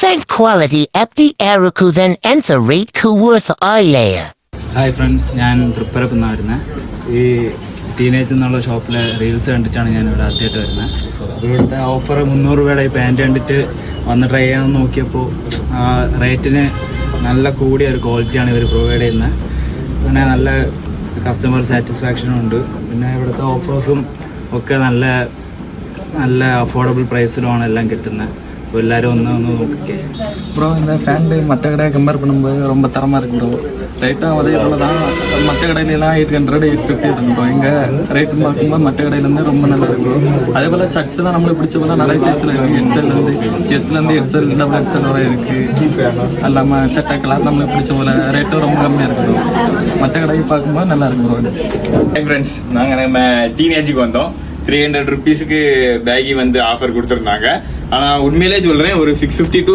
100% quality empty Aruku then enter rate ku worth Ilaya. Hi friends, ഞാൻ തൃപ്പരപ്പിൽ നിന്നാണ് വരുന്നത്. ഈ ടീനേജ് എന്നുള്ള ഷോപ്പിലെ റീൽസ് കണ്ടിട്ടാണ് ഞാൻ ഇവിടെ ആദ്യമായിട്ട് വരുന്നത്. അപ്പോൾ ഇവിടുത്തെ ഓഫർ 300 രൂപയുടെ ഈ പാൻറ്റ് കണ്ടിട്ട് വന്ന് ട്രൈ ചെയ്യാൻ നോക്കിയപ്പോൾ ആ റേറ്റിന് നല്ല കൂടിയ ഒരു ക്വാളിറ്റിയാണ് ഇവർ പ്രൊവൈഡ് ചെയ്യുന്നത്. പിന്നെ നല്ല കസ്റ്റമർ സാറ്റിസ്ഫാക്ഷനും ഉണ്ട്. പിന്നെ ഇവിടുത്തെ ഓഫേഴ്സും ഒക്കെ നല്ല നല്ല അഫോർഡബിൾ പ്രൈസിലുമാണ് எல்லாம் കിട്ടുന്നത്. അപ്പോൾ எல்லாரும் ഒന്ന് നോക്കിക്കേ ப்ரோ. இந்த பேண்ட் மற்ற கடையை கம்பேர் பண்ணும்போது ரொம்ப தரமாக இருக்கு ப்ரோ. ரேட்டும் அதே போல் தான். மற்ற கடையிலலாம் 800 850 இருக்கு ப்ரோ. எங்கள் ரேட்டுன்னு பார்க்கும்போது மற்ற கடையிலேருந்து ரொம்ப நல்லா இருக்கு ப்ரோ. அதே போல் ஷர்ட்ஸ் தான் நம்மளுக்கு பிடிச்ச போல நிறைய சைஸில் இருக்குது. எக்ஸ்எல்லேருந்து எக்ஸ்எல் டபுள் எக்ஸ்எல் வரை இருக்குது. அல்லாமல் சட்டை கலர் நம்மளுக்கு பிடிச்ச போல் ரேட்டும் ரொம்ப கம்மியாக இருக்குது ப்ரோ. மற்ற கடையை பார்க்கும்போது நல்லா இருக்கு ப்ரோ. ஹாய் ஃப்ரெண்ட்ஸ், நாங்கள் நம்ம டீனேஜுக்கு வந்தோம். 300 ருபீஸுக்கு பேகி வந்து ஆஃபர் கொடுத்துருந்தாங்க. ஆனால் உண்மையிலே சொல்கிறேன், ஒரு 650 to